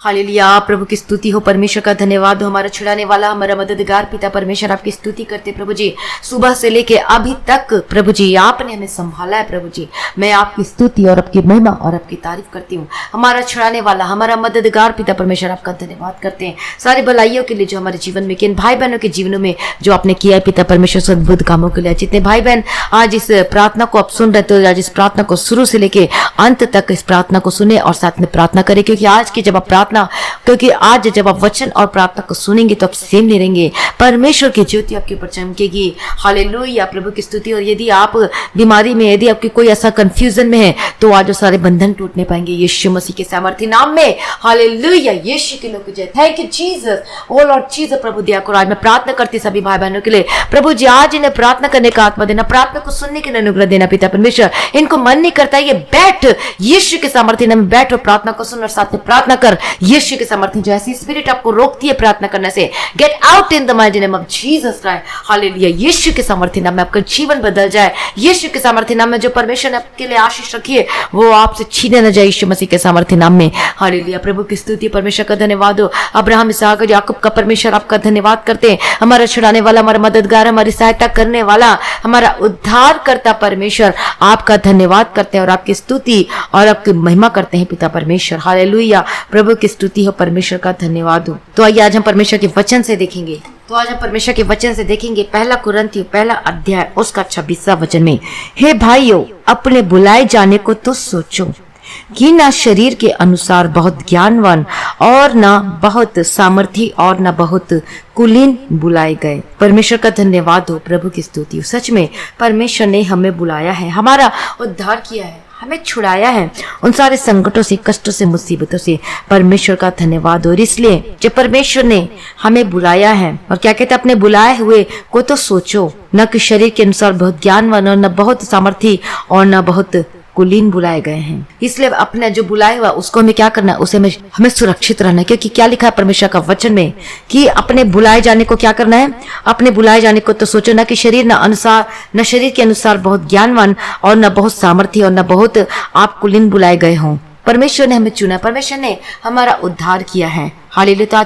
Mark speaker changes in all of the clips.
Speaker 1: Hallelujah. प्रभु की स्तुति हो, परमेश्वर का धन्यवाद हो। हमारा छुड़ाने वाला, हमारा मददगार पिता परमेश्वर, आपकी स्तुति करते प्रभु जी। सुबह से लेके अभी तक प्रभु जी आपने हमें संभाला है प्रभु जी। मैं आपकी स्तुति और आपकी महिमा और आपकी तारीफ करती हूँ। हमारा छुड़ाने वाला, हमारा मददगार पिता परमेश्वर, आपका धन्यवाद करते हैं सारी भलाइयों के लिए जो हमारे जीवन में, किन भाई बहनों के जीवनों में जो आपने किया है पिता परमेश्वर, अद्भुत कामों के लिए। जितने भाई बहन आज इस प्रार्थना को आप सुन रहे थे, आज इस प्रार्थना को शुरू से लेके अंत तक इस प्रार्थना को सुने और साथ में प्रार्थना करें, क्योंकि आज की जब आप क्योंकि आज जब आप वचन और प्रार्थना को सुनेंगे तो आप सेम नहीं रहेंगे। परमेश्वर की ज्योति आपके ऊपर चमकेगी। हालेलुया। प्रभु की स्तुति। और यदि आप बीमारी में, यदि आपकी कोई ऐसा कंफ्यूजन में है, तो आज वो सारे बंधन टूटने पाएंगे यीशु मसीह के सामर्थ्य नाम में। हालेलुया। यीशु के लोग जय। Thank you Jesus. O Lord Jesus. प्रभु दिया करो। आज मैं प्रार्थना करती सभी भाई बहनों के लिए। प्रभु जी आज इन्हें प्रार्थना करने का आत्मा देना, प्रार्थना को सुनने के अनुग्रह देना पिता परमेश्वर। इनको मन नहीं करता ये बैठ यीशु के सामर्थ्य नाम में बैठ और प्रार्थना को सुन और साथ में प्रार्थना कर। यीशु के सामर्थ्य जो ऐसी स्पिरिट आपको रोकती है प्रार्थना करने से, get out in the mighty name of Jesus Christ. Hallelujah. यीशु के सामर्थ्य नाम में आपका जीवन बदल जाए। यीशु के सामर्थ्य नाम में जो परमेश्वर ने आपके लिए आशीष रखी है वो आपसे छीने न जाए यीशु मसीह के सामर्थ्य नाम में। हालेलुया। प्रभु की स्तुति। परमेश्वर का धन्यवाद हो। अब्राहम, इसहाक, याकूब का परमेश्वर आपका धन्यवाद करते हैं। हमारा छुड़ाने वाला, हमारा मददगार, हमारी सहायता करने वाला, हमारा उद्धार करता परमेश्वर, आपका धन्यवाद करते हैं और आपकी स्तुति और आपकी महिमा करते हैं पिता परमेश्वर। हालेलुया। प्रभु की स्तुति हो, परमेश्वर का धन्यवाद हो। तो आइए आज हम परमेश्वर के वचन से देखेंगे। पहला कुरिन्थियों पहला अध्याय उसका 26वां वचन में, हे भाइयों, अपने बुलाए जाने को तो सोचो कि ना शरीर के अनुसार बहुत ज्ञानवान और ना बहुत सामर्थी और ना बहुत कुलीन बुलाए गए। परमेश्वर का धन्यवाद हो। प्रभु की स्तुति हो। सच में परमेश्वर ने हमें बुलाया है, हमारा उद्धार किया है, हमें छुड़ाया है उन सारे संकटों से, कष्टों से, मुसीबतों से। परमेश्वर का धन्यवाद हो। और इसलिए जब परमेश्वर ने हमें बुलाया है, और क्या कहते हैं, अपने बुलाए हुए को तो सोचो, न कि शरीर के अनुसार बहुत ज्ञानवान और न बहुत सामर्थी और न बहुत कुलीन बुलाए गए हैं। इसलिए अपने जो बुलाए हुआ उसको हमें क्या करना है, उसे हमें सुरक्षित रहना है। क्योंकि क्या लिखा है परमेश्वर का वचन में कि अपने बुलाए जाने को क्या करना है, अपने बुलाए जाने को तो सोचो, न कि शरीर न शरीर के अनुसार बहुत ज्ञानवान और न बहुत सामर्थी और न बहुत आप कुलीन बुलाए गए हों। परमेश्वर ने हमें चुना, परमेश्वर ने हमारा उद्धार किया है। हालेलुया।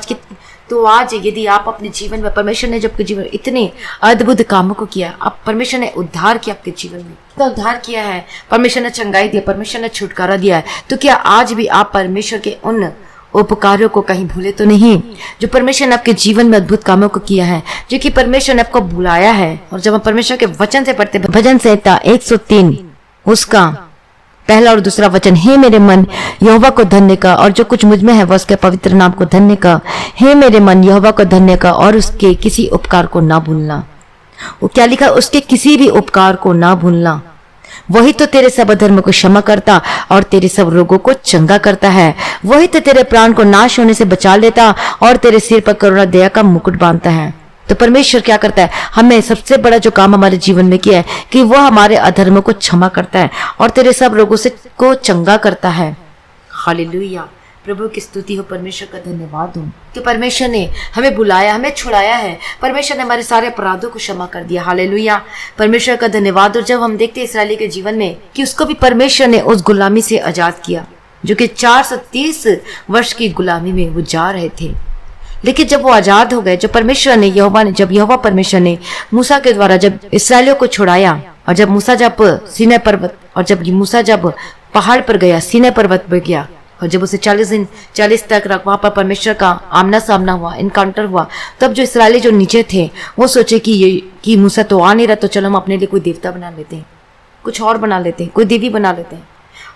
Speaker 1: तो आज यदि आप अपने जीवन में, परमेश्वर ने जब जीवन इतने अद्भुत कामों को किया, आप परमेश्वर ने उद्धार किया आपके जीवन में, तो उद्धार किया है, परमेश्वर ने चंगाई दिया, परमेश्वर ने छुटकारा दिया है, तो क्या आज भी आप परमेश्वर के उन उपकारों को कहीं भूले तो नहीं जो परमेश्वर ने आपके जीवन में अद्भुत कामों को किया है, जो कि परमेश्वर ने आपको बुलाया है। और जब हम परमेश्वर के वचन से पढ़ते, भजन संहिता 103 उसका पहला और दूसरा वचन, हे मेरे मन यहोवा को धन्य का और जो कुछ मुझ में है वह उसके पवित्र नाम को धन्य का। हे मेरे मन यहोवा को धन्य का और उसके किसी उपकार को ना भूलना। वो क्या लिखा, उसके किसी भी उपकार को ना भूलना। वही तो तेरे सब अधर्म को क्षमा करता और तेरे सब रोगों को चंगा करता है। वही तो तेरे प्राण को नाश होने से बचा लेता और तेरे सिर पर करुणा दया का मुकुट बांधता है। तो परमेश्वर क्या करता है, हमें सबसे बड़ा जो काम हमारे जीवन में किया है कि वह हमारे अधर्मों को क्षमा करता है और तेरे सब रोगों से को चंगा करता है। हालेलुया। प्रभु की स्तुति हो। परमेश्वर का धन्यवाद हो कि परमेश्वर ने हमें बुलाया, हमें छुड़ाया है। परमेश्वर ने हमारे सारे अपराधों को क्षमा कर दिया। हालेलुया। परमेश्वर का धन्यवाद। और जब हम देखते हैं इसराइली के जीवन में कि उसको भी परमेश्वर ने उस गुलामी से आजाद किया, जो कि 430 वर्ष की गुलामी में वो जा रहे थे। लेकिन जब वो आजाद हो गए, जब यहोवा परमेश्वर ने मूसा के द्वारा जब इसराइलियों को छुड़ाया, और जब मूसा जब पहाड़ पर गया, सीनै पर्वत पर गया, और जब उसे 40 तक वहां पर परमेश्वर का आमना सामना हुआ, इनकाउंटर हुआ, तब जो इसराइली जो नीचे थे वो सोचे कि मूसा तो आ नहीं रहा, तो चलो हम अपने लिए कोई देवता बना लेते हैं, कुछ और बना लेते हैं, कोई देवी बना लेते हैं।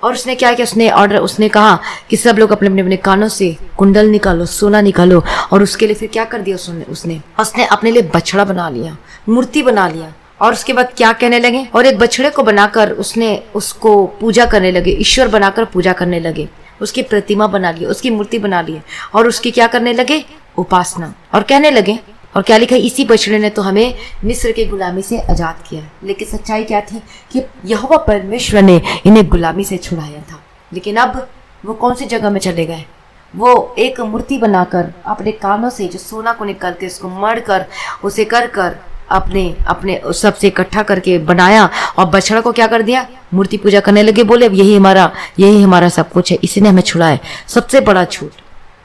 Speaker 1: और उसने क्या किया, उसने कहा कि सब लोग अपने अपने कानों से कुंडल निकालो, सोना निकालो। और उसके लिए फिर क्या कर दिया उसने अपने लिए बछड़ा बना लिया, मूर्ति बना लिया। और उसके बाद क्या कहने लगे, और एक बछड़े को बनाकर उसने उसको पूजा करने लगे, ईश्वर बनाकर पूजा करने लगे, उसकी प्रतिमा बना ली, उसकी मूर्ति बना ली और उसकी क्या करने लगे, उपासना। और कहने लगे, और क्या लिखा, इसी बछड़े ने तो हमें मिस्र की गुलामी से आजाद किया। लेकिन सच्चाई क्या थी कि यहोवा परमेश्वर ने इन्हें गुलामी से छुड़ाया था। लेकिन अब वो कौन सी जगह में चले गए, वो एक मूर्ति बनाकर अपने कानों से जो सोना को निकाल के उसको मढ़ कर उसे कर अपने सबसे इकट्ठा करके बनाया और बछड़ा को क्या कर दिया, मूर्ति पूजा करने लगे। बोले यही हमारा सब कुछ है, इसी ने हमें छुड़ाया। सबसे बड़ा झूठ,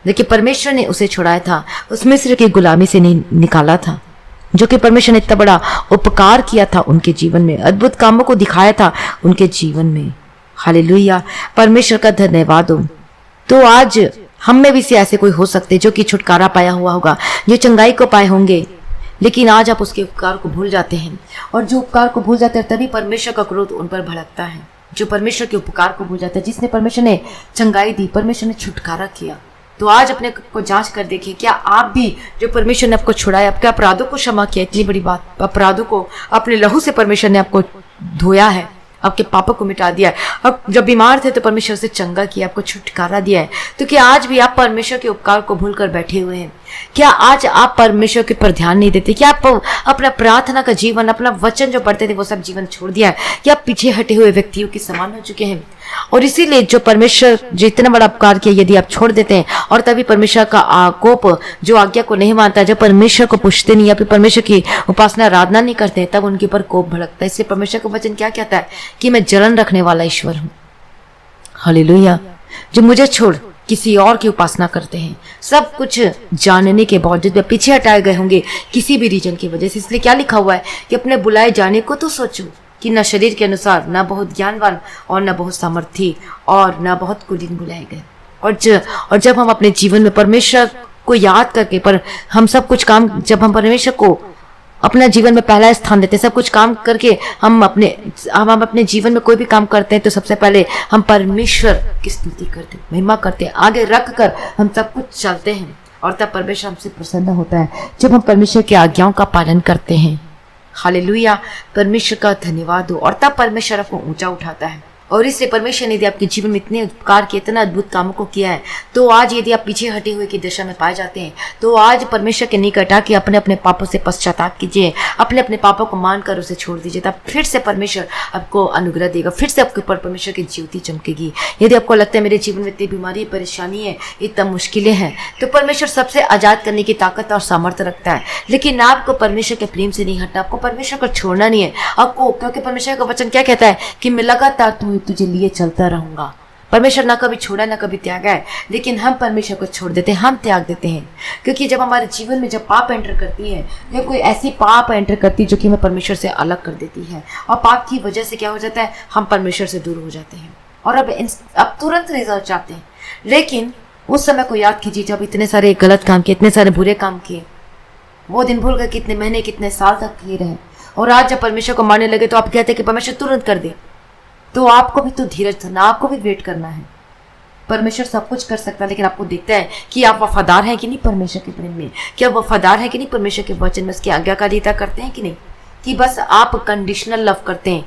Speaker 1: लेकिन परमेश्वर ने उसे छुड़ाया था, उस मिस्र की गुलामी से निकाला था, जो कि परमेश्वर ने इतना बड़ा उपकार किया था उनके जीवन में, अद्भुत कामों को दिखाया था उनके जीवन में। हालेलुया, परमेश्वर का धन्यवाद हो। तो आज हम में भी से ऐसे कोई हो सकते जो कि छुटकारा पाया हुआ होगा, जो चंगाई को पाए होंगे, लेकिन आज आप उसके उपकार को भूल जाते हैं। और जो उपकार को भूल जाते हैं तभी परमेश्वर का क्रोध उन पर भड़कता है। जो परमेश्वर के उपकार को भूल जाता है, जिसने परमेश्वर ने चंगाई दी, परमेश्वर ने छुटकारा किया, तो आज अपने को जांच कर देखिए, क्या आप भी जो परमेश्वर ने आपको छुड़ाया, आपके अपराधों को क्षमा किया, इतनी बड़ी बात, अपराधों को अपने लहू से परमेश्वर ने आपको धोया है, आपके पापों को मिटा दिया है। अब जब बीमार थे तो परमेश्वर से चंगा किया, आपको छुटकारा दिया है। तो क्या आज भी आप परमेश्वर के उपकार को भूलकर बैठे हुए हैं? क्या आज आप परमेश्वर के पर ध्यान नहीं देते? क्या आप अपना प्रार्थना का जीवन, अपना वचन जो पढ़ते थे वो सब जीवन छोड़ दिया है? क्या आप पीछे हटे हुए व्यक्तियों के समान हो चुके हैं? और इसीलिए जो परमेश्वर जो इतना बड़ा उपकार किया, यदि आप छोड़ देते हैं और तभी परमेश्वर का कोप, जो आज्ञा को नहीं मानता, जब परमेश्वर को पूछते नहीं या फिर परमेश्वर की उपासना आराधना नहीं करते, तब उनके ऊपर कोप भड़कता है। इसलिए परमेश्वर का वचन क्या कहता है कि मैं जलन रखने वाला ईश्वर हूँ। हालेलुया, जो मुझे छोड़ किसी और की उपासना करते हैं, सब कुछ जानने के बावजूद वे पीछे हटाए गए होंगे किसी भी रीजन की वजह से। इसलिए क्या लिखा हुआ है कि अपने बुलाए जाने को तो सोचो, कि न शरीर के अनुसार, न बहुत ज्ञानवान और न बहुत सामर्थी और न बहुत कुलीन बुलाए गए। और जब हम अपने जीवन में परमेश्वर को याद करके, पर हम सब कुछ काम, जब हम परमेश्वर को अपना जीवन में पहला स्थान देते हैं, सब कुछ काम करके हम अपने जीवन में कोई भी काम करते हैं, तो सबसे पहले हम परमेश्वर की स्तुति करते हैं, महिमा करते हैं, आगे रख कर हम सब कुछ चलते हैं, और तब परमेश्वर हमसे प्रसन्न होता है जब हम परमेश्वर की आज्ञाओं का पालन करते हैं। हालेलुया, परमेश्वर का धन्यवाद हो। और तब परमेश्वर आपको ऊंचा उठाता है। और इसलिए परमेश्वर ने यदि आपके जीवन में इतने उपकार किए, इतना अद्भुत कामों को किया है, तो आज यदि आप पीछे हटे हुए की दशा में पाए जाते हैं, तो आज परमेश्वर के निकट आके अपने अपने पापों से पश्चाताप कीजिए, अपने अपने पापों को मानकर उसे छोड़ दीजिए। तब फिर से परमेश्वर आपको अनुग्रह देगा, फिर से आपके ऊपर परमेश्वर की ज्योति चमकेगी। यदि आपको लगता है मेरे जीवन में इतनी बीमारी, परेशानी है, इतना मुश्किलें हैं, तो परमेश्वर सबसे आजाद करने की ताकत और सामर्थ्य रखता है। लेकिन आपको परमेश्वर के प्रेम से नहीं हटना, आपको परमेश्वर को छोड़ना नहीं है आपको, क्योंकि परमेश्वर का वचन क्या कहता है कि मैं लगातार तुझे लिए चलता रहूंगा। परमेश्वर ना कभी छोड़ा ना कभी त्यागा है, लेकिन हम परमेश्वर को छोड़ देते हैं, हम त्याग देते हैं। क्योंकि जब हमारे जीवन में जब पाप एंटर करती है, या कोई ऐसी पाप एंटर करती है जो कि हमें परमेश्वर से अलग कर देती है, और पाप की वजह से क्या हो जाता है, हम परमेश्वर से दूर हो जाते हैं और अब तुरंत रिजल्ट चाहते हैं। लेकिन उस समय को याद कीजिए जब इतने सारे गलत काम किए, इतने सारे बुरे काम किए, वो दिन भूल गए कितने महीने कितने साल तक किए रहे। और आज जब परमेश्वर को मानने लगे तो आप कहते हैं कि परमेश्वर तुरंत कर दे। तो आपको भी तो धीरज धरना, आपको भी वेट करना है। परमेश्वर सब कुछ कर सकता है, लेकिन आपको देखता है कि आप वफादार हैं कि नहीं परमेश्वर के प्रेम में, क्या वफादार है कि नहीं परमेश्वर के वचन में, उसकी आज्ञाकारिता करते हैं कि नहीं, कि बस आप कंडीशनल लव करते हैं,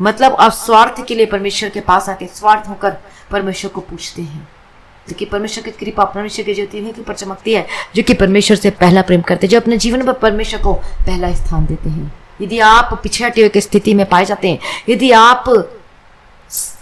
Speaker 1: मतलब आप स्वार्थ के लिए परमेश्वर के पास आके स्वार्थ होकर परमेश्वर को पूछते हैं। क्योंकि परमेश्वर की कृपा, परमेश्वर की ज्योति के ऊपर चमकती है जो कि परमेश्वर से पहला प्रेम करते हैं, जो अपने जीवन में परमेश्वर को पहला स्थान देते हैं। यदि आप पीछे हटे हुए की स्थिति में पाए जाते हैं, यदि आप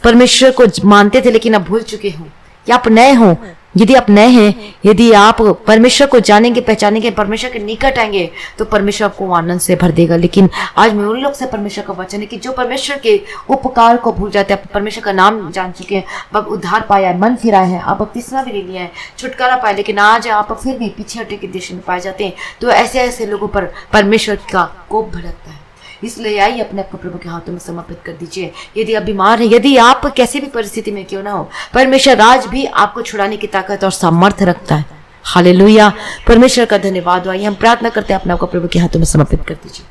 Speaker 1: परमेश्वर को मानते थे लेकिन अब भूल चुके हो, या आप नए हो, यदि आप नए हैं, यदि आप परमेश्वर को जानेंगे, पहचानेंगे, परमेश्वर के निकट आएंगे, तो परमेश्वर आपको आनंद से भर देगा। लेकिन आज मैं उन लोग से परमेश्वर का वचन है कि जो परमेश्वर के उपकार को भूल जाते हैं, परमेश्वर का नाम जान चुके हैं, अब उद्धार पाया है, मन फिराए हैं, अब तीसरा भी ले लिया है, छुटकारा पाया, लेकिन आज आप फिर भी पीछे हटे के देश में पाए जाते हैं, तो ऐसे ऐसे लोगों पर परमेश्वर का कोप भड़कता है। इसलिए आइए अपने आपको प्रभु के हाथों में समर्पित कर दीजिए। यदि आप बीमार हैं, यदि आप कैसे भी परिस्थिति में क्यों ना हो, परमेश्वर आज भी आपको छुड़ाने की ताकत और सामर्थ्य रखता है। हालेलुया, परमेश्वर का धन्यवाद। आइए हम प्रार्थना करते हैं, अपने आपको प्रभु के हाथों में समर्पित कर दीजिए।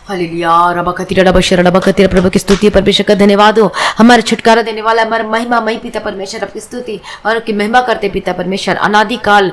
Speaker 1: हालेलुया, रबा खतीरा प्रभु की स्तुति, परमेश्वर का धन्यवाद हो। हमारे छुटकारा देने वाला, हमारा महिमा मई पिता परमेश्वर, आपकी स्तुति और आपकी महिमा करते पिता परमेश्वर, अनादिकाल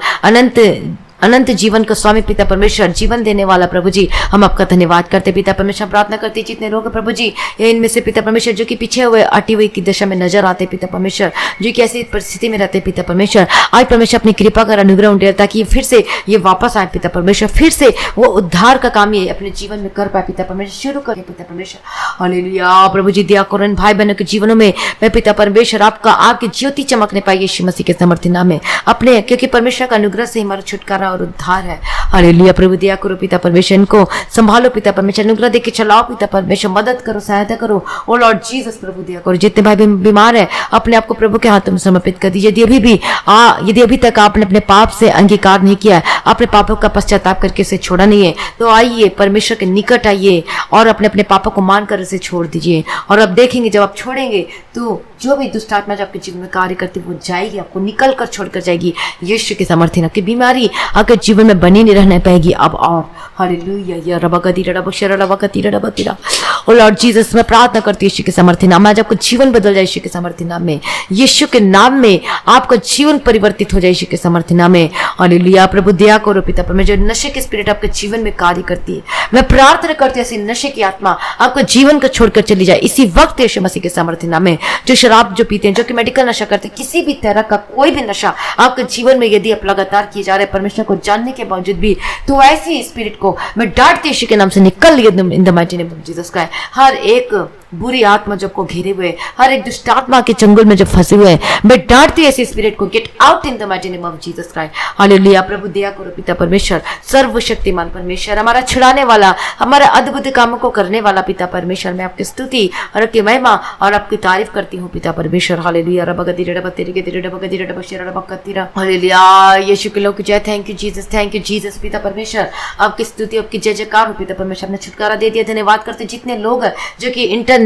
Speaker 1: अनंत जीवन का स्वामी पिता परमेश्वर, जीवन देने वाला प्रभु जी, हम आपका धन्यवाद करते पिता परमेश्वर। प्रार्थना करते जितने लोग प्रभु जी इनमें से पिता परमेश्वर जो कि पीछे हुए अटी हुई की दशा में नजर आते पिता परमेश्वर, जो कि ऐसी परिस्थिति में रहते पिता परमेश्वर, आज परमेश्वर अपनी कृपा कर अनुग्रह उठे ताकि फिर से ये वापस आए पिता परमेश्वर, फिर से वो उद्धार का काम ये अपने जीवन में कर पाए पिता परमेश्वर, शुरू करें पिता परमेश्वर। हालेलुया, प्रभु जी दया करें भाई बहनों के जीवनों में, मैं पिता परमेश्वर आपकी ज्योति चमकने पाई यीशु मसीह के समर्थी नाम में अपने, क्योंकि परमेश्वर का अनुग्रह से हमारा छुटकारा और उद्धार है। हालेलुया। प्रभु दया करो पिता परमेश्वर, इनको संभालो पिता परमेश्वर, अनुग्रह देके चलाओ पिता परमेश्वर, मदद करो, सहायता करो। ओ लॉर्ड जीसस प्रभु दया करो। जितने भाई बीमार है अपने आप को प्रभु के हाथों में समर्पित कर दीजिए। यदि अभी तक आपने अपने पाप से अंगीकार नहीं किया है, अपने पापों का पश्चाताप करके इसे छोड़ा नहीं है, तो आइए परमेश्वर के निकट आइए और अपने अपने पापों को मानकर इसे छोड़ दीजिए। और अब देखेंगे जब आप छोड़ेंगे तो जो भी दुष्ट आत्मा जो आपके जीवन में कार्य करती है वो जाएगी, आपको निकल कर छोड़कर जाएगी। यीशु के समर्थन आपकी बीमारी आपके जीवन में बनी नहीं रहने पाएगी अब और। हालेलुया। या रबगदी रबशरा रबगती रबतीरा। ओ लॉर्ड जीसस, मैं प्रार्थना करती हूँ यीशु के समर्थन नाम में, आज आपका जीवन बदल जाए यीशु के समर्थन नाम में। यीशु के नाम में आपका जीवन परिवर्तित हो जाए यीशु के समर्थन नाम में। हालेलुया। प्रभु दया करो पिता पर, मैं जो नशे की स्पिरिट आपके जीवन में कार्य करती है, मैं प्रार्थना करती हूँ ऐसी नशे की आत्मा आपको जीवन को छोड़कर चली जाए इसी वक्त यीशु मसीह के समर्थन नाम में। जो शराब जो पीते हैं, जो कि मेडिकल नशा करते हैं, किसी भी तरह का कोई भी नशा आपके जीवन में यदि आप लगातार किए जा रहे हैं परमेश्वर को जानने के बावजूद भी, तो ऐसी स्पिरिट को मैं डांटती यीशु के नाम से निकल in the mighty name of Jesus Christ. हर एक बुरी आत्मा जो को घेरे हुए, हर एक दुष्ट आत्मा के चंगुल में जो फंसे हुए हैं, मैं डांटती हूं ऐसी स्पिरिट को, get out in the mighty name of Jesus Christ. Hallelujah. प्रभु दया करो पिता परमेश्वर, सर्वशक्तिमान परमेश्वर, हमारा छुड़ाने वाला, हमारा अद्भुत कामों को करने वाला पिता परमेश्वर, मैं आपकी स्तुति और आपकी महिमा और आपकी तारीफ करती हूँ पिता परमेश्वर। हालेलुया। रबगदी रबतेरी के तेरे रबगदी रबशरा रबकतीरा। हालेलुया। यीशु के लोग जय, थैंक यू जीसस पिता परमेश्वर, आपकी स्तुति आपकी जय जयकार हो पिता परमेश्वर। ने छुटकारा दे दिया, धन्यवाद करते जितने लोग जो कि इंटरनेट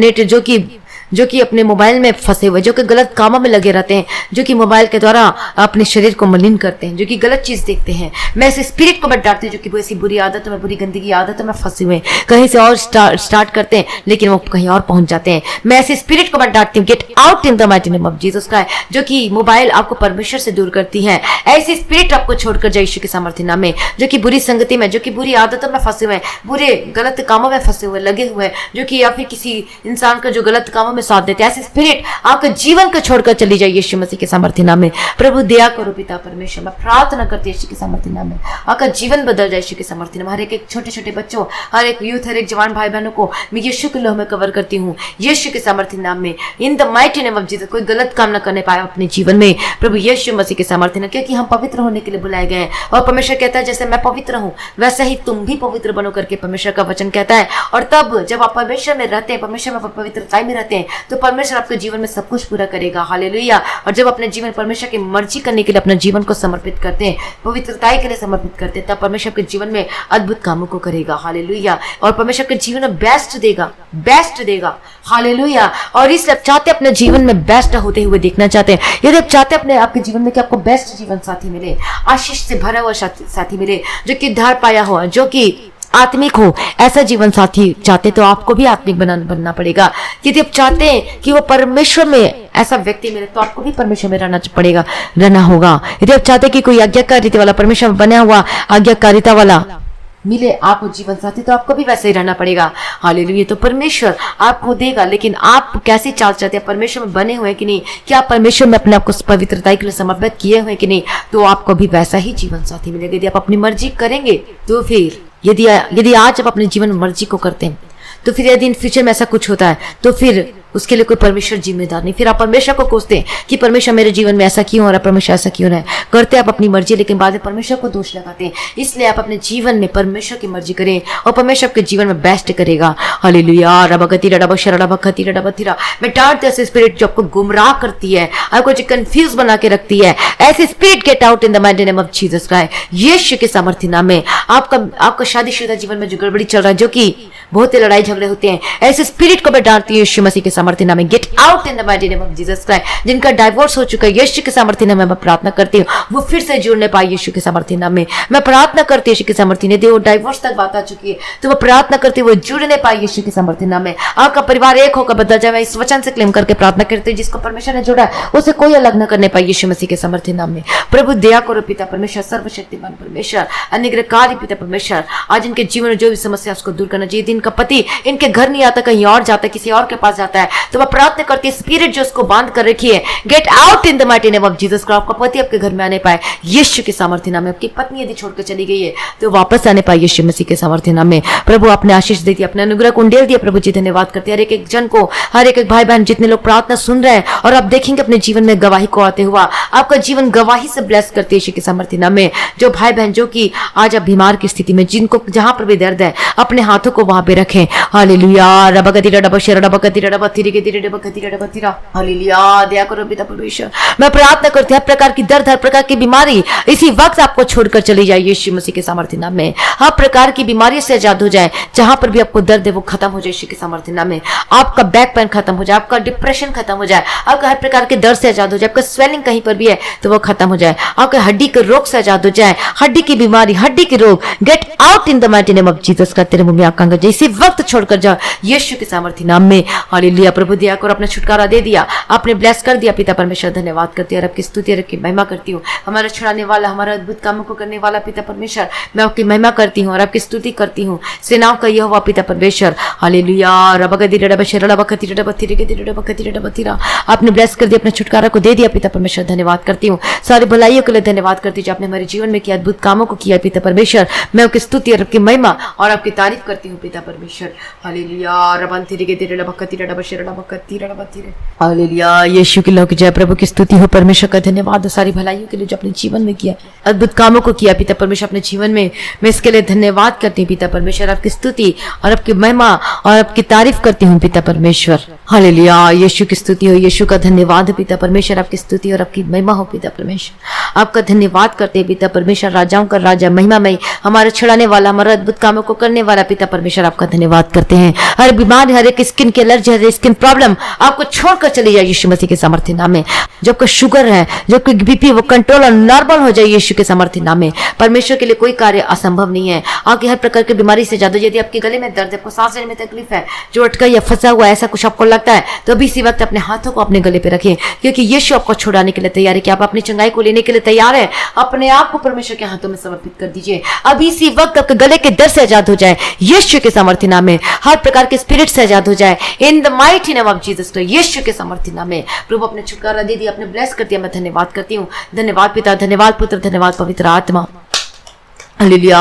Speaker 1: जो कि अपने मोबाइल में फंसे हुए, जो कि गलत कामों में लगे रहते हैं, जो कि मोबाइल के द्वारा अपने शरीर को मलिन करते हैं, जो कि गलत चीज देखते हैं, मैं ऐसे स्पिरिट को मैं डांटती हूँ जो कि वो ऐसी बुरी आदतों में, बुरी गंदगी आदतों में फंसे हुए हैं, कहीं से और स्टार्ट करते हैं लेकिन वो कहीं और पहुंच जाते हैं। मैं ऐसे स्पिरिट को मैं डांटती हूँ, gate out in the mighty name of Jesus Christ. जो कि मोबाइल आपको परमेश्वर से दूर करती है, ऐसी स्पिरिट आपको छोड़कर जाए यीशु के सामर्थ्य नाम में। जो कि बुरी संगति में, जो कि बुरी आदतों में फंसे हुए हैं, बुरे गलत कामों में फंसे हुए लगे हुए, जो कि या फिर किसी इंसान का जो गलत कामों में साथ देते हैं, ऐसे स्पिरिट आपके जीवन को छोड़कर चली जाए यीशु मसीह के सामर्थ्य नाम में। प्रभु दया करो पिता परमेश्वर, मैं प्रार्थना करती हूँ यीशु के सामर्थ्य नाम में, आपका जीवन बदल जाए यीशु के सामर्थ्य नाम। हर एक छोटे छोटे बच्चों, हर एक यूथ, हर एक जवान भाई बहनों को मैं यीशु के लोह में कवर करती हूँ यीशु के सामर्थ्य नाम में, इन the mighty name of Jesus. कोई गलत काम न करने पाए अपने जीवन में प्रभु यीशु मसीह के सामर्थ्य नाम, क्योंकि हम पवित्र होने के लिए बुलाए गए हैं और परमेश्वर कहता है जैसे मैं पवित्र हूँ वैसे ही तुम भी पवित्र बनो करके परमेश्वर का वचन कहता है। और तब जब आप परमेश्वर में रहते हैं, परमेश्वर में पवित्रता में रहते हैं, तो परमेश्वर आपके जीवन में सब कुछ पूरा करेगा। हालेलुया। और जब अपने जीवन परमेश्वर की मर्जी करने के लिए अपने जीवन को समर्पित करते हैं, पवित्रता के लिए समर्पित करते हैं, तब परमेश्वर के जीवन में अद्भुत कामों को करेगा। हालेलुया। और परमेश्वर के जीवन में बेस्ट देगा। हालेलुया। और इसलिए आप चाहते अपने जीवन में बेस्ट होते हुए देखना चाहते हैं, यदि आप चाहते अपने आपके जीवन में कि आपको बेस्ट जीवन साथी मिले, आशीष से भरा हुआ साथी मिले, जो कि धार पाया हुआ, जो कि आत्मिक हो, ऐसा जीवन साथी चाहते तो आपको भी आत्मिक बनना पड़ेगा। यदि आप चाहते हैं कि वो परमेश्वर में ऐसा व्यक्ति मिले, तो आपको भी परमेश्वर में रहना होगा। यदि आप चाहते हैं कि कोई आज्ञाकारिता वाला, परमेश्वर में बना हुआ आज्ञाकारिता वाला मिले आपको जीवन साथी, तो आपको भी वैसे ही रहना पड़ेगा। हालेलुया। तो परमेश्वर आपको देगा, लेकिन आप कैसी चाल चाहते हैं, परमेश्वर में बने हुए कि नहीं, क्या आप परमेश्वर में अपने आप को पवित्रता के लिए समर्पित किए हुए कि नहीं, तो आपको भी वैसा ही जीवन साथी मिलेगा। यदि आप अपनी मर्जी करेंगे तो फिर यदि आज आप अपने जीवन में मर्जी को करते हैं, तो फिर यदि इन फ्यूचर में ऐसा कुछ होता है तो फिर उसके लिए कोई परमेश्वर जिम्मेदार नहीं। फिर आप परमेश्वर को कोसते हैं कि परमेश्वर मेरे जीवन में ऐसा क्यों हो रहा है, परमेश्वर ऐसा क्यों रहा है, करते आप अपनी मर्जी, लेकिन बाद में परमेश्वर को दोष लगाते हैं। इसलिए आप अपने जीवन में परमेश्वर की मर्जी करें और परमेश्वर आपके जीवन में बेस्ट करेगा। हालेलुया। रबगती रबशरा रबखती रबतीरा। मैं डांटती हूं ऐसी स्पिरिट जो आपको गुमराह करती है, आपको जो कंफ्यूज बना के रखती है, ऐसी spirit get out in the mighty name of Jesus Christ. यीशु के सामर्थ्य नाम में आपका शादीशुदा जीवन में जो गड़बड़ी चल रहा है, जो कि बहुत ही लड़ाई झगड़े होते हैं, ऐसे स्पिरिट को मैं डांटती हूँ यीशु मसीह के सामर्थ्य नाम में, gate out in the mighty name of Jesus Christ. जिनका डाइवोर्स हो चुका है, यीशु के सामर्थ्य नाम में मैं प्रार्थना करती हूँ वो फिर से जुड़ने पाए यीशु के सामर्थ्य नाम में। मैं प्रार्थना करती हूँ यीशु के सामर्थ्य ने, वो डाइवोर्स तक बात आ चुकी है तो मैं प्रार्थना करती हूँ वो जुड़ने पाए यीशु के सामर्थ्य नाम में। आपका परिवार एक होकर बदल जाए, मैं इस वचन से क्लेम करके प्रार्थना करती हूँ, जिसको परमेश्वर ने जोड़ा है उसे कोई अलग न करने पाए यीशु मसीह के सामर्थ्य नाम में। प्रभु दया करो पिता परमेश्वर, सर्वशक्तिमान परमेश्वर, अनुग्रहकारी पिता परमेश्वर, आज इनके जीवन में जो भी समस्या उसको दूर करना चाहिए। इनका पति इनके घर नहीं आता, कहीं और जाता है, किसी और के पास जाता है। तो मैं प्रार्थना करती हूँ स्पिरिट जो उसको बांध कर रखी है, gate out in the mighty name of Jesus Christ. आपका पति आपके घर में आने पाए यीशु के सामर्थ्य नाम में। आपकी पत्नी यदि छोड़कर चली गई है तो वापस आने पाए यीशु मसीह के सामर्थ्य नाम में। प्रभु आपने आशीष दी, अपने अनुग्रह को उंडेल दिया। प्रभु जी धन्यवाद करते हैं हर एक जन को, हर एक भाई बहन जितने लोग प्रार्थना सुन रहे हैं और आप देखेंगे अपने जीवन में गवाही को आते हुआ, आपका जीवन गवाही से ब्लेस करते हैं यीशु के सामर्थ्य नाम में। जो भाई बहन जो कि आज आप बीमार की स्थिति में, जिनको जहां पर भी दर्द है, अपने हाथों को वहां पे रखें। हालेलुया। रबगतिरा डबशरा डबगतिरा डबतिरे के तिरे डबगतिरा डबतिरा। हालेलुया। दया करो पिता परमेश्वर। मैं प्रार्थना करती हूं हर प्रकार की दर्द, हर प्रकार की बीमारी इसी वक्त आपको छोड़कर चली जाए यीशु मसीह के सामर्थ्य नाम में। हर प्रकार की बीमारी से आजाद हो जाए, जहां पर भी आपको दर्द है वो खत्म हो जाए यीशु के सामर्थ्य नाम में। आपका बैक पेन खत्म हो जाए, आपका डिप्रेशन खत्म हो जाए, आपका हर प्रकार के दर्द से आजाद हो जाए, आपका स्वेलिंग कहीं पर भी है तो वो खत्म हो जाए, आपका हड्डी के रोग से आजाद हो जाए, हड्डी की बीमारी, हड्डी के रोग gate out in the mighty name of Jesus का। तेरे मुंह में आकांक्षा जाए इसी वक्त छोड़कर जाओ यीशु के सामर्थ्य नाम में। हालेलुया। प्रभु दया कर अपना छुटकारा दे दिया, आपने ब्लेस कर दिया। पिता परमेश्वर धन्यवाद करती हूँ और आपकी स्तुति और आपकी महिमा करती हूँ। हमारा छुड़ाने वाला, हमारा अद्भुत कामों को करने वाला पिता परमेश्वर, मैं आपकी महिमा करती हूँ और आपकी स्तुति करती हूँ। सेनाओं का यहोवा पिता परमेश्वर। हालेलुया। आपने ब्लेस कर दिया, अपने छुटकारा को दे दिया पिता परमेश्वर। धन्यवाद करती हूँ सारी भलाइयों के लिए। धन्यवाद करती हूँ जो आपने हमारे जीवन में किया, अद्भुत कामों को किया पिता परमेश्वर। मैं आपकी स्तुति और आपकी महिमा और आपकी तारीफ करती हूँ पिता परमेश्वर। हालेलुया। हालेलुया। यीशु के लोग जय। प्रभु की स्तुति हो, परमेश्वर का धन्यवाद सारी भलाइयों के लिए जो अपने जीवन में किया, अद्भुत कामों को किया पिता परमेश्वर अपने जीवन में। मैं इसके लिए धन्यवाद करती हूँ पिता परमेश्वर। आपकी स्तुति और आपकी महिमा और आपकी तारीफ करती हूँ पिता परमेश्वर। हालेलुया। यीशु की स्तुति हो, यीशु का धन्यवाद हो पिता परमेश्वर। आपकी स्तुति और आपकी महिमा हो पिता परमेश्वर। आपका धन्यवाद करते हैं पिता परमेश्वर। राजाओं का राजा, महिमामय, हमारे छुड़ाने वाला, हमारा अद्भुत कामों को करने वाला पिता परमेश्वर, आपका धन्यवाद करते हैं। हर बीमारी, हर एक स्किन की एलर्जी, हर स्किन प्रॉब्लम आपको छोड़कर चली जाए यीशु मसीह के सामर्थ्य नाम में। जो आपका शुगर है, जो आपकी बीपी, वो कंट्रोल और नॉर्मल हो जाए यीशु के सामर्थ्य नाम में। परमेश्वर के लिए कोई कार्य असंभव नहीं है। आपकी हर प्रकार की बीमारी से ज्यादा, यदि आपके गले में दर्द है, आपको सांस लेने में तकलीफ है, जो अटका या फंसा हुआ ऐसा कुछ आपको लगता है, तो अभी इसी वक्त अपने हाथों को अपने गले पे रखें, क्योंकि यीशु आपको छुड़ाने के लिए तैयार है। कि आप अपनी चंगाई को लेने के लिए तैयार है, अपने आप को परमेश्वर के हाथों में समर्पित कर दीजिए। अभी इसी वक्त आपके गले के दर्द से आजाद हो जाए यीशु के सामर्थ्य नाम में। हर प्रकार के स्पिरिट से आजाद हो जाए in the mighty name of Jesus Christ, यीशु के सामर्थ्य नाम में। प्रभु अपने छुटकारा दे दिया, अपने ब्लेस कर दिया। मैं धन्यवाद करती हूँ। धन्यवाद पिता, धन्यवाद पुत्र, धन्यवाद पवित्र आत्मा। हालेलुया।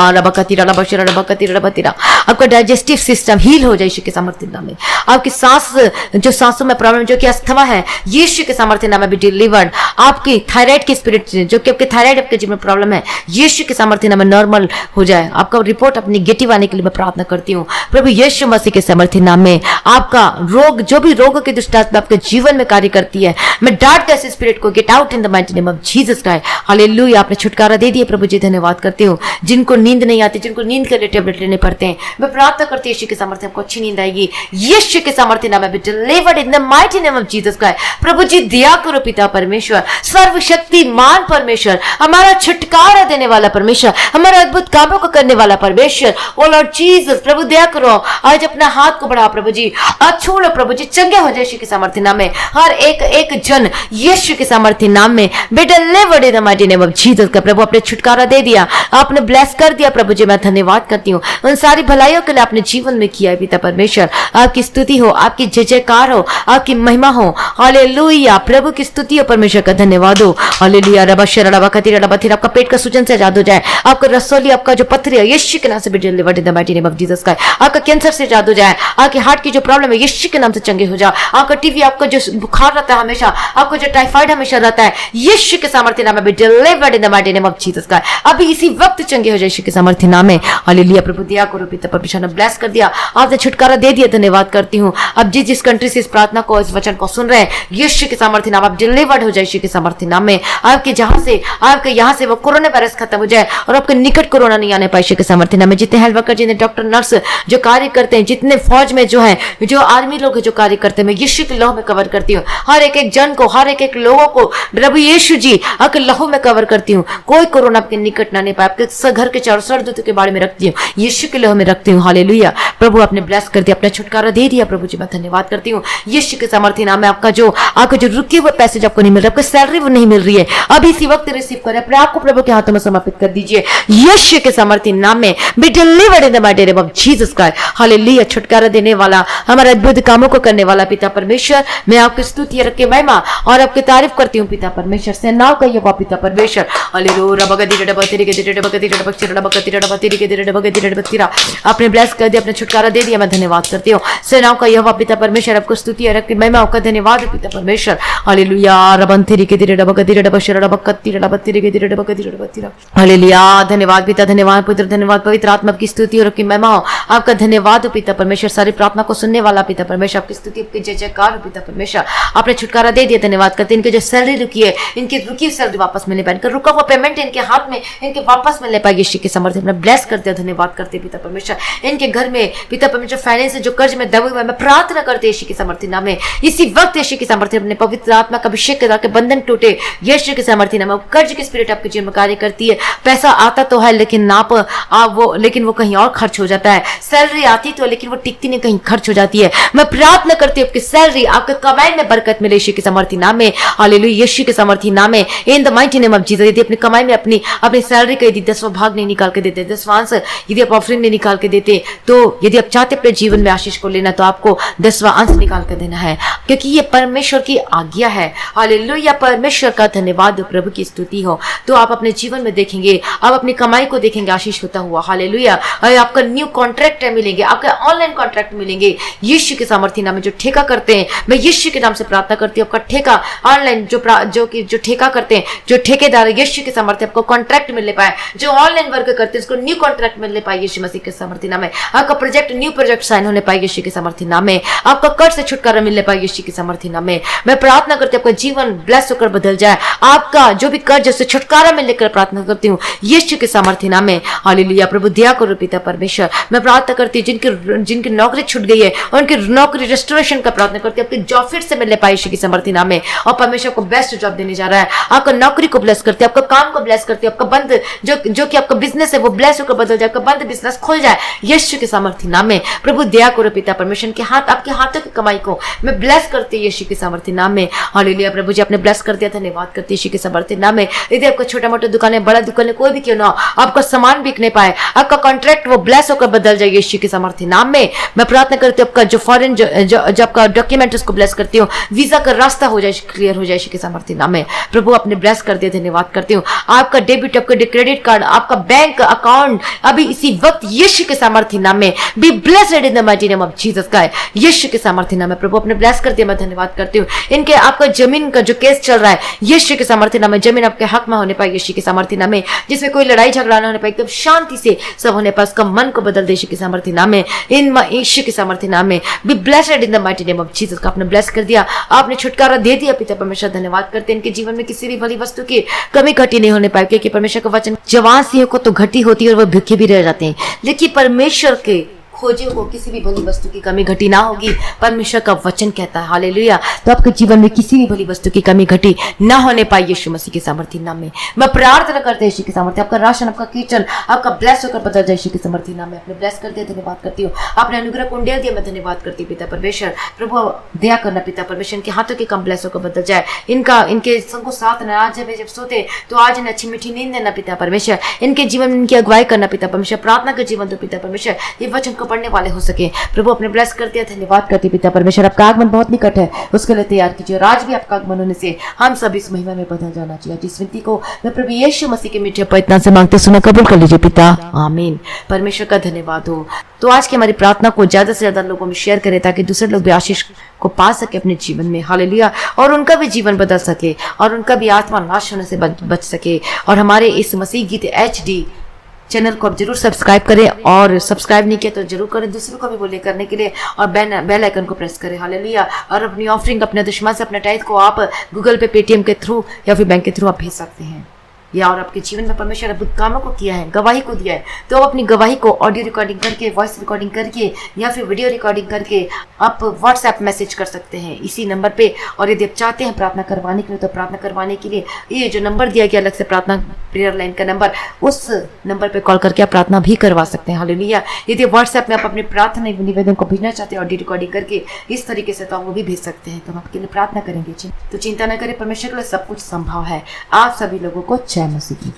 Speaker 1: आपका डाइजेस्टिव सिस्टम हील हो जाए यीशु के सामर्थ्य नाम में। आपकी सांस, जो सांसों में प्रॉब्लम, जो कि अस्थमा है, यीशु के सामर्थ्य नाम में भी डिलीवर्ड। आपकी थायराइड की स्पिरिट, जो कि आपके थायराइड आपके जीवन में प्रॉब्लम है, यीशु के सामर्थ्य नाम में नॉर्मल हो जाए। आपका रिपोर्ट अपनी नेगेटिव आने के लिए मैं प्रार्थना करती हूँ प्रभु यीशु मसीह के सामर्थ्य नाम में। आपका रोग, जो भी रोगों की दुष्ट आत्मा आपके जीवन में कार्य करती है, मैं डांटता ऐसे स्पिरिट को, get out in the mighty name of Jesus Christ. Hallelujah. आपने छुटकारा दे दिया प्रभु जी, धन्यवाद करती हूँ। जिनको नींद नहीं आती, जिनको नींद के लिए टेबलेट लेने पड़ते हैं, मैं प्रार्थना करती हूँ यीशु के सामर्थ्य आपको अच्छी नींद आएगी यीशु के सामर्थ्य नाम में। Delivered in the mighty name of Jesus Christ. प्रभु जी दया करो पिता परमेश्वर, सर्वशक्तिमान परमेश्वर, हमारा छुटकारा देने वाला परमेश्वर, हमारा अद्भुत कामों को करने वाला परमेश्वर। ओ लॉर्ड जीसस, प्रभु दया करो। आज अपना हाथ को बढ़ाओ प्रभु जी, आज छोड़ो प्रभु जी, चंगे हो जाए यीशु के सामर्थ्य नाम में। हर एक जन यीशु के सामर्थ्य नाम में be delivered in the mighty name of Jesus का। प्रभु अपने छुटकारा दे दिया, आपने ब्लेस कर दिया प्रभु जी। मैं धन्यवाद करती हूँ उन सारी भलाइयों के लिए आपने जीवन में किया है पिता परमेश्वर। आपकी स्तुति हो, आपकी जय जयकार हो, आपकी महिमा हो। हालेलुया। प्रभु की स्तुति हो, परमेश्वर का धन्यवाद हो। हालेलुया। आपका पेट का सूजन से आजाद हो जाए, आपका रसोली, आपका जो पत्थर है, यीशु के नाम से delivered in the mighty name of Jesus का। आपका कैंसर से आजाद हो जाए, आपके हार्ट की जो प्रॉब्लम है, यीशु के नाम से चंगे हो जाओ। आपका टीवी, आपका जो बुखार रहता है हमेशा, आपको जो टाइफाइड हमेशा रहता है, यीशु के सामर्थ्य नाम में delivered in the mighty name of Jesus का। अभी इसी वक्त चंगे हो जाए यीशु के सामर्थ्य नाम में। हालेलुया। प्रभु दया करो पिता परमेश्वर ने ब्लेस कर दिया, आपने छुटकारा दे दिया। धन्यवाद करती हूँ। अब जिस कंट्री से इस प्रार्थना को, इस वचन को सुन रहे हैं, यीशु के सामर्थ्य नाम आप डिलीवर्ड हो जाए यीशु के सामर्थ्य नाम में। आपके जहां से, आपके यहाँ से वो कोरोना वायरस खत्म हो जाए और आपके निकट कोरोना नहीं आने पाए यीशु के सामर्थ्य नाम में। जितने हेल्थ वर्कर, जितने डॉक्टर, नर्स जो कार्य करते हैं, जितने फौज में जो है, जो आर्मी लोग है जो कार्य करते हैं, मैं यीशु के लहू में कवर करती हूँ। हर एक जन को, हर एक लोगों को प्रभु यीशु जी आपके लहू में कवर करती हूँ। कोई कोरोना आपके निकट ना नहीं पाए। आपके घर के चारों सरदूतों के बारे में रखती हूँ, यीशु के लहू में रखती हूँ। हालेलुया। प्रभु आपने ब्लेस कर दिया, अपना छुटकारा दे दिया। प्रभु जी मैं धन्यवाद करती हूँ यीशु के सामर्थ्य नाम में। आपका जो रुके हुए पैसे आपको नहीं मिल रहा, आपको सैलरी वो नहीं मिल रही है, अभी इसी वक्त रिसीव करें, अपने आप को प्रभु के हाथों में समर्पित कर दीजिए यीशु के सामर्थ्य नाम में। Be delivered in the mighty name of Jesus Christ. Hallelujah. छुटकारा देने वाला, हमारे अद्भुत कामों को करने वाला पिता परमेश्वर, मैं आपकी स्तुति रख के महिमा और आपकी तारीफ करती हूँ पिता परमेश्वर। से नाव कहिए वो पिता परमेश्वर। हालेलुया। आपने ब्लेस कर दिया, अपने छुटकारा दे दिया, मैं धन्यवाद करती हूँ। से नाव का यहोवा पिता परमेश्वर, आपको स्तुति रख के महिमा आपका धन्यवाद पिता परमेश्वर। हालेलुया। हालेलुया। धन्यवाद पिता, धन्यवाद पुत्र, धन्यवाद पवित्र आत्मा की स्तुति और आपकी महिमा हो। आपका धन्यवाद हो पिता परमेश्वर। सारी प्रार्थना को सुनने वाला पिता परमेश्वर, आपकी स्तुति आपकी जय जयकार हो पिता परमेश्वर। आपने छुटकारा दे दिया, धन्यवाद करते। इनके जो सैलरी रुकी है, इनकी रुकी हुई सैलरी वापस मिलने पाए, इनका रुका हुआ पेमेंट इनके हाथ में इनके वापस मिलने पाए यीशु के सामर्थ्य में। ब्लेस करते, धन्यवाद करते पिता परमेश्वर। इनके घर में पिता परमेश्वर फाइनेंस जो कर्ज में दबे हुए, मैं प्रार्थना करते यीशु के सामर्थ्य नाम में। इसी वक्त यीशु के सामर्थ्य अपने पवित्र आत्मा का अभिषेक करा के बंधन टूटे यीशु के सामर्थ्य नाम में। कर्ज की स्पिरिट आपके जीवन में कार्य करती है। पैसा आता तो है लेकिन लेकिन वो कहीं और खर्च हो जाता है। सैलरी आती तो है लेकिन वो टिकती नहीं, कहीं खर्च हो जाती है। मैं प्रार्थना करती हूँ आपकी सैलरी, आपके कमाई में बरकत मिले यीशु के सामर्थ्य नाम में। हालेलुया। यीशु के सामर्थ्य नाम में। इन the mighty name of Jesus. यदि अपनी कमाई में अपनी सैलरी का यदि 10वां भाग नहीं निकाल के देते, 10वां यदि आप ऑफरिंग नहीं निकाल के देते, तो यदि आप चाहते अपने जीवन में आशीष को लेना, तो आपको 10वां अंश निकाल कर देना है, क्योंकि ये परमेश्वर की आज्ञा है। हालेलुया। परमेश्वर का धन्यवाद, प्रभु की स्तुति हो। तो आप अपने जीवन में देखेंगे, आप अपनी कमाई को देखेंगे आशीष होता हुआ। हालेलुया। आपका न्यू कॉन्ट्रैक्ट मिलेंगे, आपके ऑनलाइन कॉन्ट्रैक्ट मिलेंगे यीशु के सामर्थ्य नाम में। जो ठेका करते हैं, मैं यीशु के नाम से प्रार्थना करती हूँ, आपका ठेका ऑनलाइन जो ठेका करते हैं, जो ठेकेदार यीशु के सामर्थ्य, आपको कॉन्ट्रैक्ट मिलने पाए। जो ऑनलाइन वर्क करते हैं उसको न्यू कॉन्ट्रैक्ट मिलने पाए यीशु मसीह के सामर्थ्य नाम में। आपका प्रोजेक्ट न्यू प्रोजेक्ट साइन होने पाए यीशु के सामर्थ्य नाम में। आपका कर्ज से छुटकारा मिलने पाए यीशु के सामर्थ्य नाम में। मैं प्रार्थना करती हूँ आपका जीवन ब्लेस होकर बदल जाए, आपका जो भी कर्ज से छुटकारा मिलने कर प्रार्थना करती हूँ यीशु के सामर्थ्य नाम में। हालेलुया। प्रभु दया करो पिता परमेश्वर। मैं प्रार्थना करती हूँ जिनकी नौकरी छूट गई है उनकी नौकरी रेस्टोरेशन का प्रार्थना करती हूँ, आपकी जॉब फिर से मिलने पाए यीशु की सामर्थ्य नाम में। और परमेश्वर को बेस्ट जॉब देने जा रहा है। आपका नौकरी को ब्लेस करते हैं, आपका काम को ब्लेस करते हैं, आपका बंद जो कि आपका बिजनेस है वो ब्लेस होकर बदल जाए, आपका बंद बिजनेस खुल जाए यीशु के सामर्थ्य नाम में। प्रभु दया करो पिता परमेश्वर के हाथ, आपके हाथों की कमाई को मैं ब्लेस करती हूँ यीशु के सामर्थ्य नाम में। हालेलुया। प्रभु जी आपने ब्लेस कर दिया, धन्यवाद करती यीशु के सामर्थ्य नाम में। यदि आपका छोटा मोटा दुकान है, बड़ा दुकान है, कोई भी क्यों ना हो, आपका सामान बिकने पाए, आपका कॉन्ट्रैक्ट वो ब्लेस होकर बदल जाए यीशु के सामर्थ्य नाम में। मैं प्रार्थना करती हूँ आपका जो फॉरेन जो आपका डॉक्यूमेंट उसको ब्लेस करती हूँ, वीजा का रास्ता हो जाए, क्लियर हो जाए यीशु के सामर्थ्य नाम में। प्रभु आपने ब्लेस कर दिया, धन्यवाद करती हूँ। आपका डेबिट, आपका क्रेडिट कार्ड, आपका बैंक अकाउंट अभी इसी वक्त यीशु के सामर्थ्य नाम में be blessed in the mighty name of Jesus Christ. यीशु के सामर्थ्य नाम में प्रभु अपने ब्लेस कर दिया, मैं धन्यवाद करती हूँ। इनके आपका जमीन का जो केस चल रहा है यीशु के सामर्थ्य नाम में, जमीन आपके हक में होने पाए यीशु के सामर्थ्य नाम में। जिसमें कोई लड़ाई झगड़ा ना होने पाए, एकदम शांति से सब होने पाए, उसका मन को बदल दे यीशु के सामर्थ्य नाम में। इन यीशु के सामर्थ्य नाम में be blessed in the mighty name of Jesus. का आपने ब्लेस कर दिया, आपने छुटकारा दे दिया पिता परमेश्वर। धन्यवाद करते हैं। इनके जीवन में किसी भी भली वस्तु की कमी घटी नहीं होने पाए, क्योंकि परमेश्वर का वचन जवान सिंह को तो घटी होती है और वह भूखे भी रह जाते हैं, लेकिन परमेश्वर के खोजियों को किसी भी भली वस्तु की कमी घटी ना होगी, परमेश्वर का वचन कहता है। हालेलुया। तो आपके जीवन में किसी भी भली वस्तु की कमी घटी ना होने पाई यीशु मसीह के सामर्थ्य नाम में। मैं प्रार्थना करते हैं यीशु के सामर्थ्य, आपका राशन, आपका किचन, आपका ब्लेस होकर बदल जाए यीशु के सामर्थ्य नाम में। आपने ब्लेस कर दिया, धन्यवाद करती हूँ। आपने अनुग्रह कुंडल दिया, मैं धन्यवाद करती हूँ पिता परमेश्वर। प्रभु दया करना पिता परमेश्वर, इनके हाथों के कम ब्लेस होकर बदल जाए। इनके संग साथ न आज जब सोते तो आज अच्छी मीठी नींद देना पिता परमेश्वर। इनके जीवन में इनकी अगुवाई करना पिता परमेश्वर। प्रार्थना के जीवन दो पिता परमेश्वर, ये वचन को पढ़ने वाले हो सके। प्रभु अपने ब्लेस करते हैं, धन्यवाद करते पिता परमेश्वर। आपका आगमन बहुत निकट है, उसके लिए तैयार कीजिए। और आज भी आपका आगमन होने से हम सब इस महिमा में बदल जाना चाहिए। जिस विनती को मैं प्रभु यीशु मसीह के मीठे पवित्र नाम से मांगते सुना कबूल कर लीजिए पिता, आमीन। परमेश्वर का धन्यवाद हो। तो आज की हमारी प्रार्थना को ज्यादा से ज्यादा लोगों में शेयर करें, ताकि दूसरे लोग भी आशीष को पा सके अपने जीवन में। हालेलुया। और उनका भी जीवन बदल सके, और उनका भी आत्मा नाश होने से बच सके। और हमारे इस मसीह गीत HD चैनल को आप जरूर सब्सक्राइब करें, और सब्सक्राइब नहीं किया तो जरूर करें, दूसरों को भी बोले करने के लिए, और बेल आइकन को प्रेस करें। हालेलुया। और अपनी ऑफरिंग, अपने दुश्मन से अपने टाइट को आप गूगल पे, पेटीएम के थ्रू या फिर बैंक के थ्रू आप भेज सकते हैं। या और आपके जीवन में परमेश्वर अद्भुत कामों को किया है, गवाही को दिया है, तो आप अपनी गवाही को ऑडियो रिकॉर्डिंग करके, वॉइस रिकॉर्डिंग करके या फिर वीडियो रिकॉर्डिंग करके आप व्हाट्सएप मैसेज कर सकते हैं इसी नंबर पे। और यदि आप चाहते हैं प्रार्थना करवाने के लिए, तो प्रार्थना करवाने के लिए ये जो नंबर दिया गया अलग से प्रार्थना प्रेयर लाइन का नंबर, उस नंबर पे कॉल करके आप प्रार्थना भी करवा सकते हैं। हालेलुया। यदि व्हाट्सएप में आप अपने प्रार्थना निवेदन को भेजना चाहते हैं ऑडियो रिकॉर्डिंग करके इस तरीके से, तो आप वो भी भेज सकते हैं। तो हम आपके लिए प्रार्थना करेंगे। तो चिंता न करें, परमेश्वर के लिए सब कुछ संभव है। आप सभी लोगों को जय मसीह की।